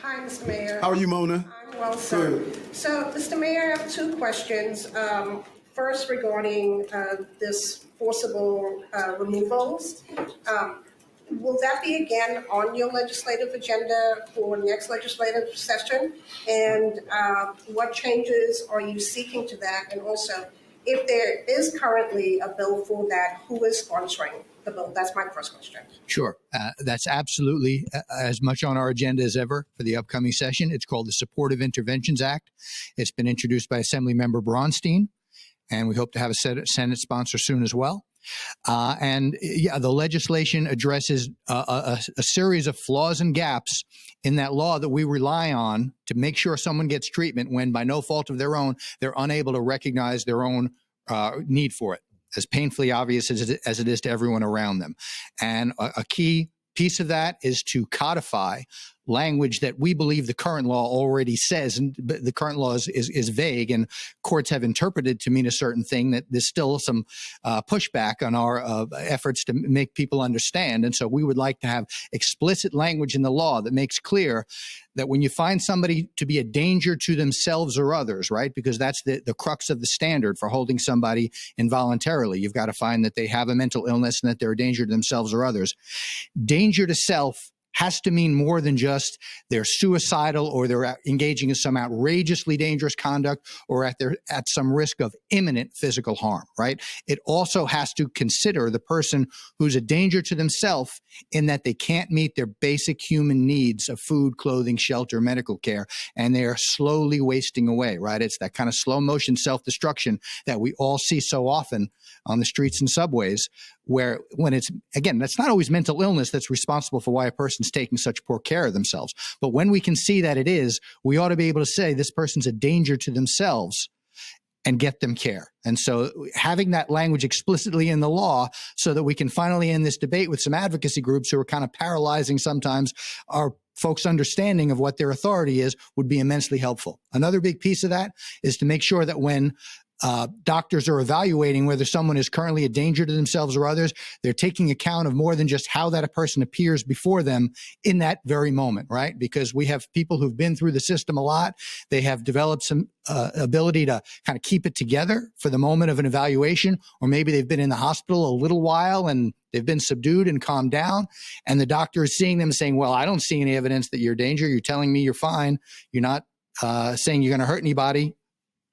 Hi, Mr. Mayor. How are you, Mona? I'm well, sir. Good. So, Mr. Mayor, I have two questions. First, regarding this forcible removals. Will that be again on your legislative agenda for next legislative session? And what changes are you seeking to that? And also, if there is currently a bill for that, who is sponsoring the bill? That's my first question. Sure. That's absolutely as much on our agenda as ever for the upcoming session. It's called the Supportive Interventions Act. It's been introduced by Assemblymember Braunstein, and we hope to have a Senate sponsor soon as well. The legislation addresses a series of flaws and gaps in that law that we rely on to make sure someone gets treatment when, by no fault of their own, they're unable to recognize their own need for it, as painfully obvious as it is to everyone around them. And a key piece of that is to codify language that we believe the current law already says, and the current law is vague, and courts have interpreted to mean a certain thing that there's still some pushback on our efforts to make people understand. And so we would like to have explicit language in the law that makes clear that when you find somebody to be a danger to themselves or others, right, because that's the crux of the standard for holding somebody involuntarily, you've got to find that they have a mental illness and that they're a danger to themselves or others. Danger to self has to mean more than just they're suicidal or they're engaging in some outrageously dangerous conduct or at some risk of imminent physical harm, right? It also has to consider the person who's a danger to themselves in that they can't meet their basic human needs of food, clothing, shelter, medical care, and they are slowly wasting away, right? It's that kind of slow motion self-destruction that we all see so often on the streets and subways, where when it's, again, that's not always mental illness that's responsible for why a person's taking such poor care of themselves. But when we can see that it is, we ought to be able to say this person's a danger to themselves and get them care. And so having that language explicitly in the law so that we can finally end this debate with some advocacy groups who are kind of paralyzing sometimes our folks' understanding of what their authority is would be immensely helpful. Another big piece of that is to make sure that when doctors are evaluating whether someone is currently a danger to themselves or others, they're taking account of more than just how that a person appears before them in that very moment, right? Because we have people who've been through the system a lot. They have developed some ability to kind of keep it together for the moment of an evaluation, or maybe they've been in the hospital a little while and they've been subdued and calmed down. And the doctor is seeing them saying, well, I don't see any evidence that you're a danger. You're telling me you're fine. You're not saying you're going to hurt anybody.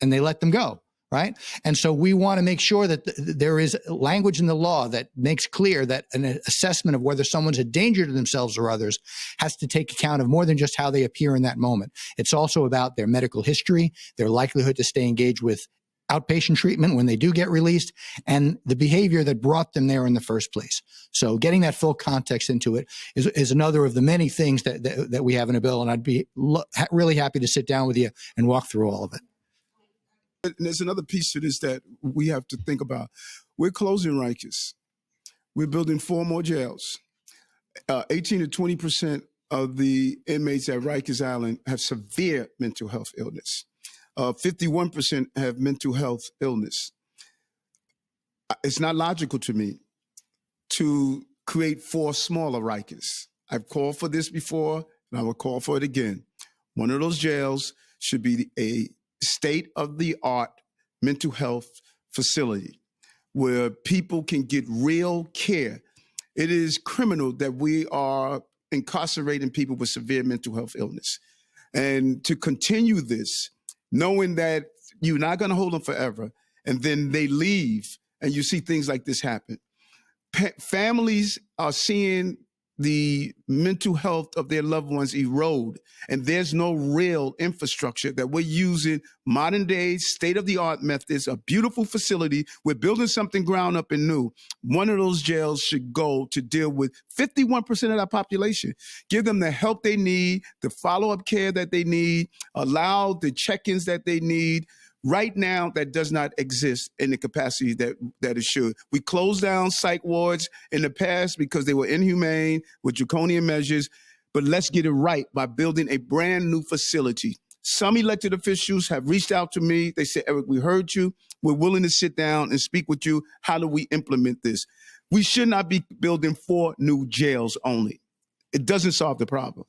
And they let them go. Right. And so we want to make sure that there is language in the law that makes clear that an assessment of whether someone's a danger to themselves or others has to take account of more than just how they appear in that moment. It's also about their medical history, their likelihood to stay engaged with outpatient treatment when they do get released, and the behavior that brought them there in the first place. So getting that full context into it is another of the many things that we have in a bill. And I'd be really happy to sit down with you and walk through all of it. And there's another piece to this that we have to think about. We're closing Rikers. We're building 4 more jails. 18 to 20% of the inmates at Rikers Island have severe mental health illness. 51% have mental health illness. It's not logical to me to create 4 smaller Rikers. I've called for this before, and I will call for it again. One of those jails should be a state-of-the-art mental health facility where people can get real care. It is criminal that we are incarcerating people with severe mental health illness. And to continue this, knowing that you're not going to hold them forever, and then they leave, and you see things like this happen. Families are seeing the mental health of their loved ones erode, and there's no real infrastructure that we're using modern day state-of-the-art methods, a beautiful facility. We're building something ground up and new. One of those jails should go to deal with 51% of our population. Give them the help they need, the follow-up care that they need, allow the check-ins that they need. Right now, that does not exist in the capacity that it should. We closed down psych wards in the past because they were inhumane with draconian measures, but let's get it right by building a brand new facility. Some elected officials have reached out to me. They said, Eric, we heard you. We're willing to sit down and speak with you. How do we implement this? We should not be building 4 new jails only. It doesn't solve the problem.